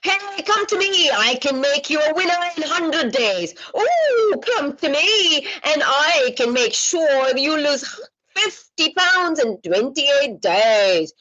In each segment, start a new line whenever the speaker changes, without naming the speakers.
Hey, come to me. I can make you a winner in 100 days. Oh, come to me and I can make sure you lose 50 pounds in 28 days.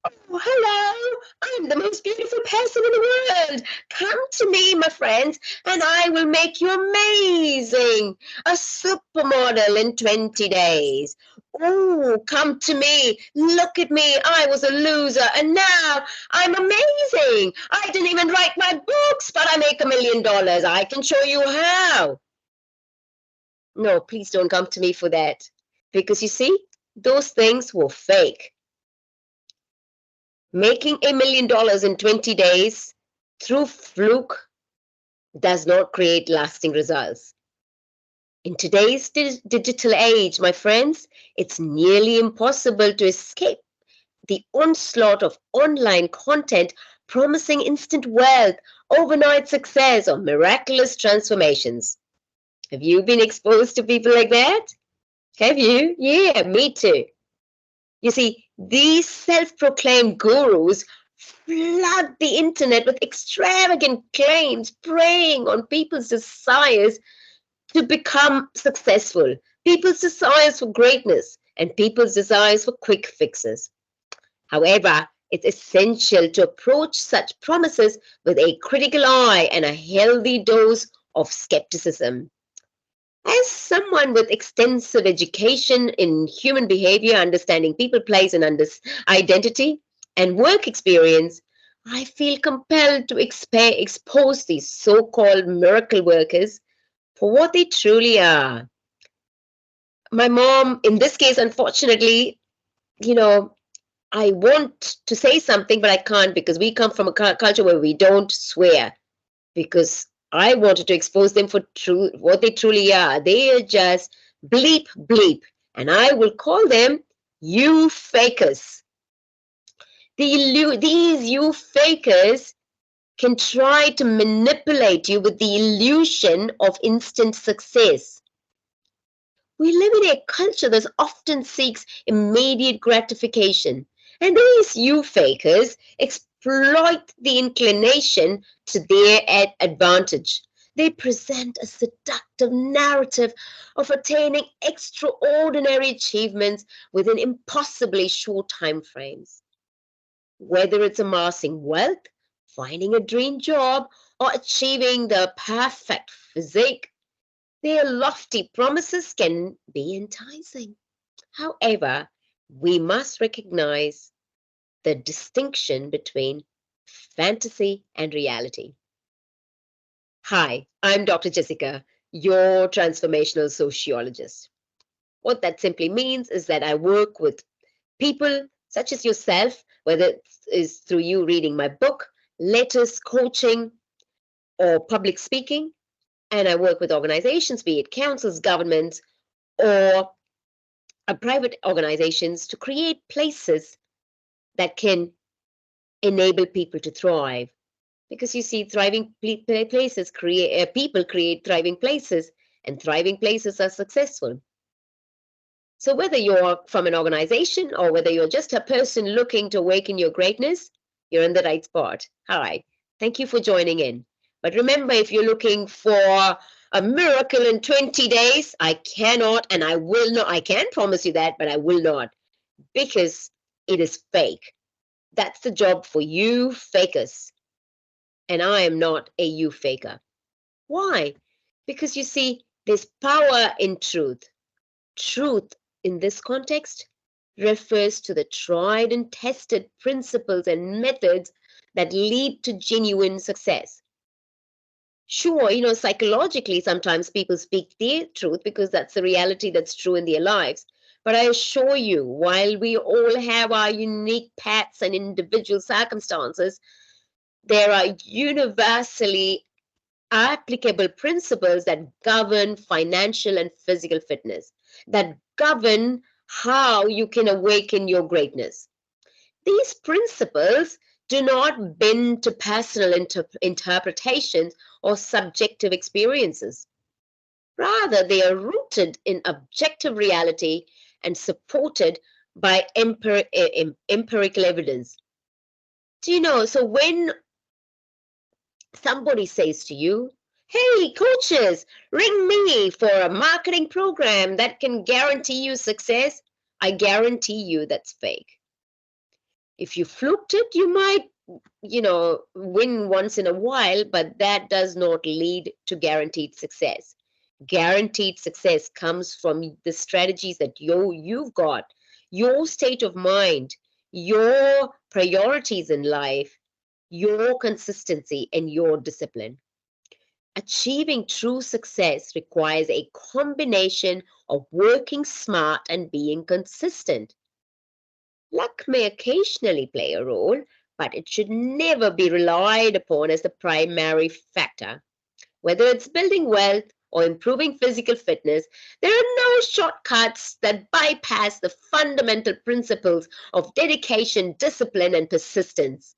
Oh, hello. I'm the most beautiful person in the world. Come to me, my friends, and I will make you amazing. A supermodel in 20 days. Oh, come to me. Look at me. I was a loser and now I'm amazing. I didn't even write my books, but I make $1 million. I can show you how. No, please don't come to me for that. Because you see, those things were fake. Making $1 million in 20 days through fluke does not create lasting results. In today's digital age, my friends, it's nearly impossible to escape the onslaught of online content promising instant wealth, overnight success, or miraculous transformations. Have you been exposed to people like that? Have you? Yeah, me too. You see, these self-proclaimed gurus flood the internet with extravagant claims, preying on people's desires to become successful, people's desires for greatness, and people's desires for quick fixes. However, it's essential to approach such promises with a critical eye and a healthy dose of skepticism. As someone with extensive education in human behavior, understanding people, place, and identity, and work experience, I feel compelled to expose these so called miracle workers for what they truly are. My mom, in this case, unfortunately, you know, I want to say something, but I can't because we come from a culture where we don't swear. Because I wanted to expose them for what they truly are. They are just bleep bleep, and I will call them you fakers. These you fakers can try to manipulate you with the illusion of instant success. We live in a culture that often seeks immediate gratification, and these you fakers exploit the inclination to their advantage. They present a seductive narrative of attaining extraordinary achievements within impossibly short time frames. Whether it's amassing wealth, finding a dream job, or achieving the perfect physique, their lofty promises can be enticing. However, we must recognize the distinction between fantasy and reality. Hi, I'm Dr. Jessica, your transformational sociologist. What that simply means is that I work with people such as yourself, whether it is through you reading my book, letters, coaching, or public speaking, and I work with organizations, be it councils, governments, or private organizations to create places that can enable people to thrive. Because you see, thriving places create people create thriving places, and thriving places are successful. So whether you're from an organization or whether you're just a person looking to awaken your greatness, you're in the right spot. Hi, thank you for joining in. But remember, if you're looking for a miracle in 20 days, I cannot and I will not. I can promise you that, but I will not because it is fake. That's the job for you fakers. And I am not a you faker. Why? Because you see, there's power in truth. Truth in this context refers to the tried and tested principles and methods that lead to genuine success. Sure, psychologically, sometimes people speak their truth because that's the reality that's true in their lives. But I assure you, while we all have our unique paths and individual circumstances, there are universally applicable principles that govern financial and physical fitness, that govern how you can awaken your greatness. These principles do not bend to personal interpretations or subjective experiences. Rather, they are rooted in objective reality and supported by empirical evidence. Do you know? So when Somebody says to you, hey, coaches, ring me for a marketing program that can guarantee you success. I guarantee you that's fake. If you fluked it, you might, win once in a while, but that does not lead to guaranteed success. Guaranteed success comes from the strategies that you've got, your state of mind, your priorities in life, your consistency, and your discipline. Achieving true success requires a combination of working smart and being consistent. Luck may occasionally play a role, but it should never be relied upon as the primary factor. Whether it's building wealth or improving physical fitness, there are no shortcuts that bypass the fundamental principles of dedication, discipline, and persistence.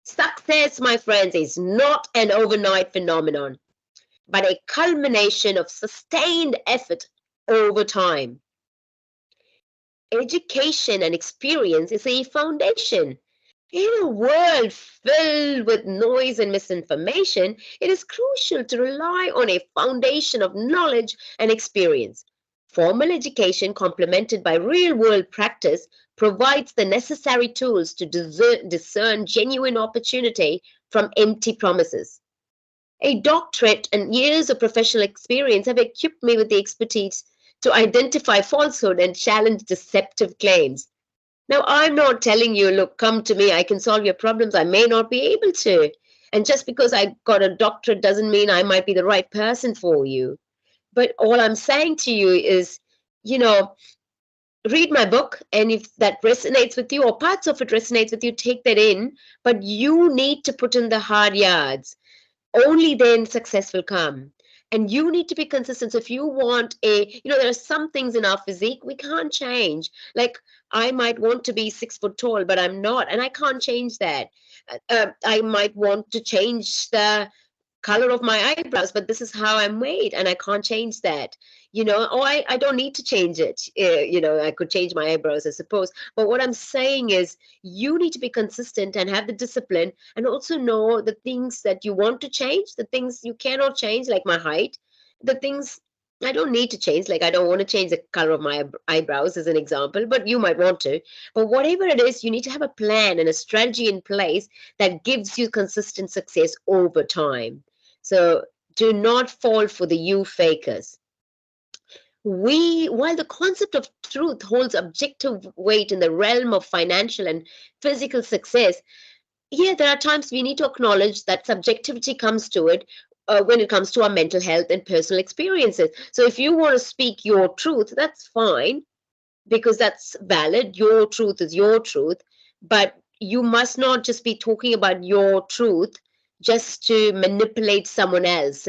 Success, my friends, is not an overnight phenomenon, but a culmination of sustained effort over time. Education and experience is a foundation. In a world filled with noise and misinformation, it is crucial to rely on a foundation of knowledge and experience. Formal education, complemented by real world practice, provides the necessary tools to discern genuine opportunity from empty promises. A doctorate and years of professional experience have equipped me with the expertise to identify falsehood and challenge deceptive claims. Now, I'm not telling you, look, come to me, I can solve your problems. I may not be able to. And just because I got a doctorate doesn't mean I might be the right person for you. But all I'm saying to you is, you know, read my book, and if that resonates with you or parts of it resonates with you, take that in. But you need to put in the hard yards. Only then success will come. And you need to be consistent. So if you want there are some things in our physique we can't change. Like I might want to be 6 foot tall, but I'm not, and I can't change that. I might want to change the color of my eyebrows, but this is how I'm made, and I can't change that. Or I don't need to change it. I could change my eyebrows, I suppose. But what I'm saying is you need to be consistent and have the discipline, and also know the things that you want to change, the things you cannot change, like my height, the things I don't need to change, like I don't want to change the color of my eyebrows, as an example, but you might want to. But whatever it is, you need to have a plan and a strategy in place that gives you consistent success over time. So do not fall for the you fakers. While the concept of truth holds objective weight in the realm of financial and physical success, yeah, there are times we need to acknowledge that subjectivity comes to it when it comes to our mental health and personal experiences. So if you want to speak your truth, that's fine, because that's valid. Your truth is your truth, but you must not just be talking about your truth just to manipulate someone else.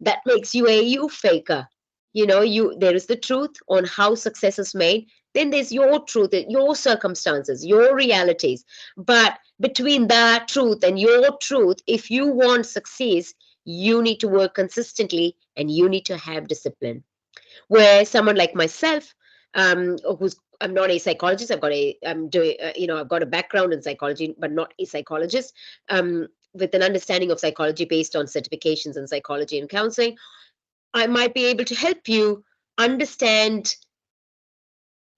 That makes you a you faker. There is the truth on how success is made. Then there's your truth, your circumstances, your realities. But between that truth and your truth, if you want success, you need to work consistently and you need to have discipline. Where someone like myself, who's I'm not a psychologist. I've got a background in psychology, but not a psychologist. With an understanding of psychology based on certifications in psychology and counseling, I might be able to help you understand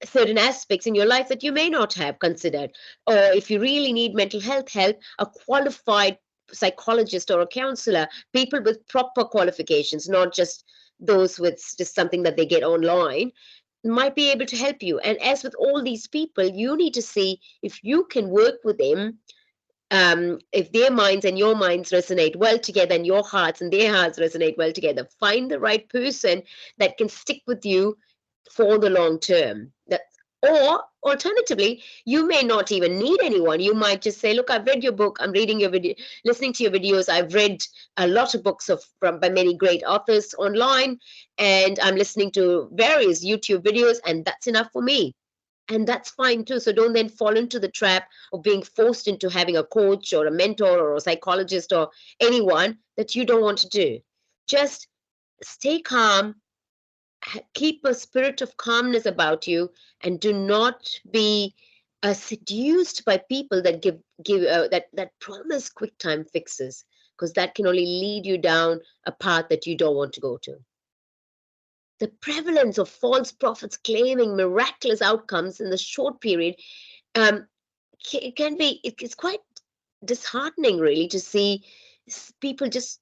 certain aspects in your life that you may not have considered. Or if you really need mental health help, a qualified psychologist or a counselor, people with proper qualifications, not just those with just something that they get online, might be able to help you. And as with all these people, you need to see if you can work with them, if their minds and your minds resonate well together, and your hearts and their hearts resonate well together. Find the right person that can stick with you for the long term. Or alternatively, you may not even need anyone. You might just say, look, I've read your book, I'm reading your video, listening to your videos, I've read a lot of books by many great authors online, and I'm listening to various YouTube videos, and that's enough for me. And that's fine too. So don't then fall into the trap of being forced into having a coach or a mentor or a psychologist or anyone that you don't want to do. Just stay calm, keep a spirit of calmness about you, and do not be seduced by people that give that promise quick time fixes, because that can only lead you down a path that you don't want to go to. The prevalence of false prophets claiming miraculous outcomes in the short period um, can be, it's quite disheartening really to see people just,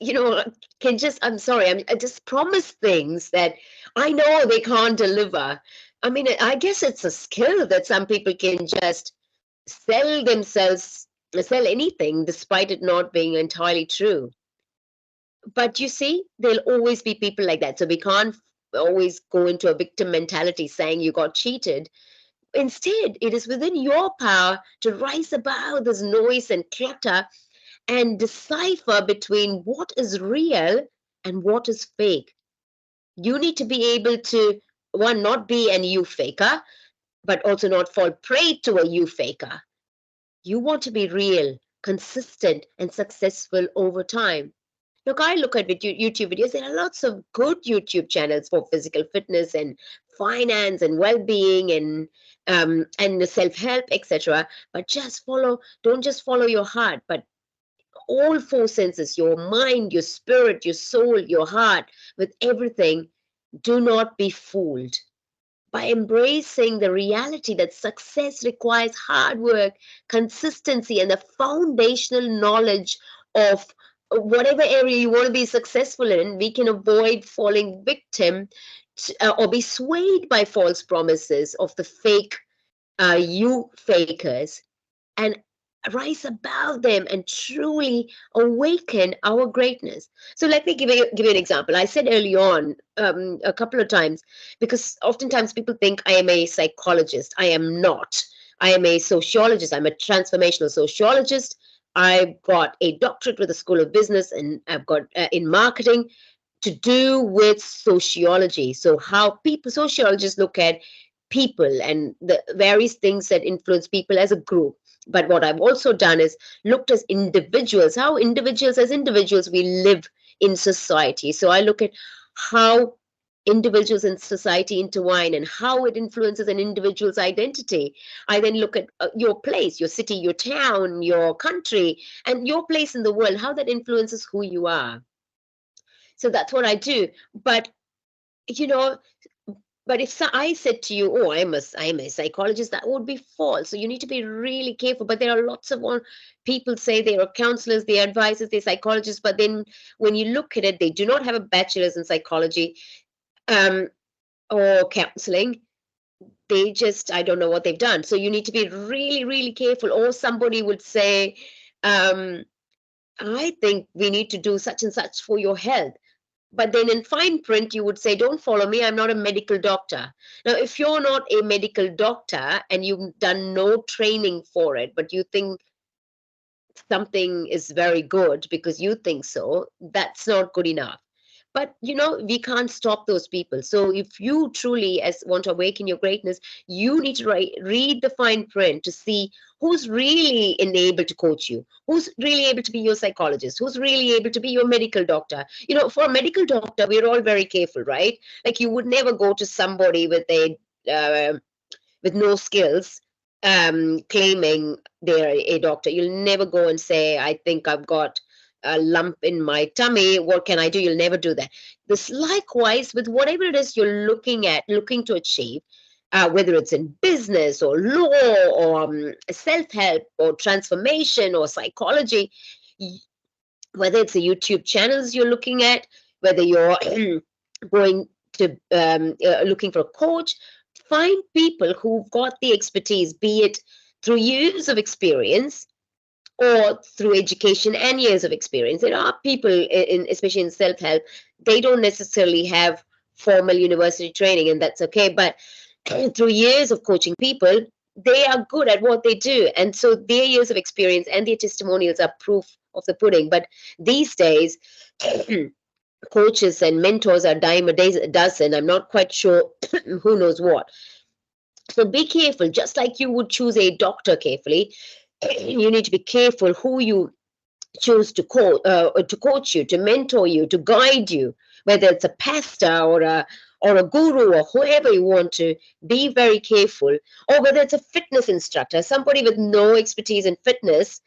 you know, can just, I'm sorry, I just promise things that I know they can't deliver. I mean, I guess it's a skill that some people can just sell themselves, sell anything despite it not being entirely true. But you see, there'll always be people like that. So we can't always go into a victim mentality saying you got cheated. Instead, it is within your power to rise above this noise and clutter and decipher between what is real and what is fake. You need to be able to, one, not be an you faker, but also not fall prey to a you faker. You want to be real, consistent, and successful over time. Look, I look at YouTube videos. There are lots of good YouTube channels for physical fitness and finance and well-being and self-help, etc. But just follow. Don't just follow your heart, but all four senses: your mind, your spirit, your soul, your heart, with everything. Do not be fooled. By embracing the reality that success requires hard work, consistency, and the foundational knowledge of whatever area you want to be successful in, we can avoid falling victim or be swayed by false promises of the fake you fakers, and rise above them and truly awaken our greatness. So let me give you an example. I said early on a couple of times, because oftentimes people think I am a psychologist. I am not. I am a sociologist. I'm a transformational sociologist. I've got a doctorate with the School of Business, and I've got in marketing to do with sociology. So how people, sociologists look at people and the various things that influence people as a group. But what I've also done is looked as individuals, how individuals as individuals we live in society. So I look at how individuals in society intertwine and how it influences an individual's identity. I then look at your place, your city, your town, your country, and your place in the world, how that influences who you are. So that's what I do. But you know, but if I said to you, "Oh, I'm a psychologist," that would be false. So you need to be really careful. But there are lots of people say they are counselors, they are advisors, they're psychologists, but then when you look at it, they do not have a bachelor's in psychology um, or counseling. They just, I don't know what they've done. So you need to be really, really careful. Or somebody would say, um, "I think we need to do such and such for your health." But then in fine print, you would say, "Don't follow me. I'm not a medical doctor." Now, if you're not a medical doctor and you've done no training for it, but you think something is very good because you think so, that's not good enough. But we can't stop those people. So if you truly as want to awaken your greatness, you need to read the fine print to see who's really enabled to coach you, who's really able to be your psychologist, who's really able to be your medical doctor. For a medical doctor, we're all very careful, right? Like, you would never go to somebody with no skills, claiming they're a doctor. You'll never go and say, "I think I've got a lump in my tummy. What can I do?" You'll never do that. This likewise with whatever it is you're looking to achieve, whether it's in business or law or self-help or transformation or psychology, whether it's the YouTube channels you're looking at, whether you're going to looking for a coach, find people who've got the expertise, be it through years of experience or through education and years of experience. There are people, especially in self-help, they don't necessarily have formal university training, and that's okay. But through years of coaching people, they are good at what they do. And so their years of experience and their testimonials are proof of the pudding. But these days, coaches and mentors are dime a dozen. I'm not quite sure who knows what. So be careful, just like you would choose a doctor carefully. You need to be careful who you choose to coach you, to mentor you, to guide you, whether it's a pastor or a guru or whoever you want to. Be very careful. Or whether it's a fitness instructor, somebody with no expertise in fitness,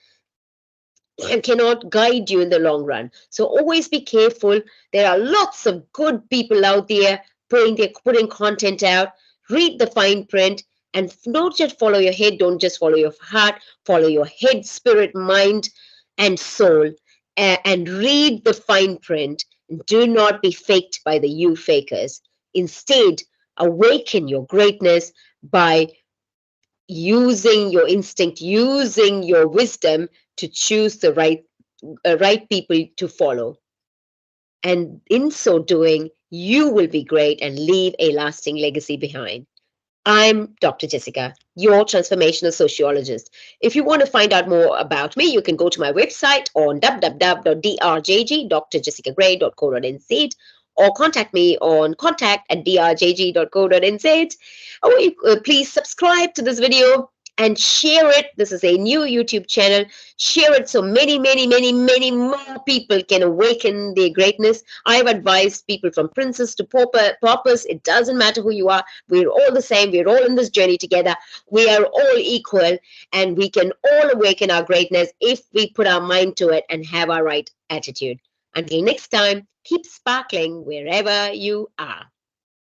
and cannot guide you in the long run. So always be careful. There are lots of good people out there putting content out. Read the fine print and don't just follow your head. Don't just follow your heart. Follow your head, spirit, mind, and soul. And read the fine print. Do not be faked by the you fakers. Instead, awaken your greatness by using your instinct, using your wisdom to choose the right people to follow. And in so doing, you will be great and leave a lasting legacy behind. I'm Dr. Jessica, your transformational sociologist. If you want to find out more about me, you can go to my website on www.drjg.jessicagray.co.nz or contact me on contact@drjg.co.nz. Please subscribe to this video and share it. This is a new YouTube channel. Share it so many more people can awaken their greatness. I've advised people from princes to paupers. It doesn't matter who you are. We're all the same. We're all in this journey together. We are all equal, and we can all awaken our greatness if we put our mind to it and have our right attitude. Until next time, keep sparkling wherever you are.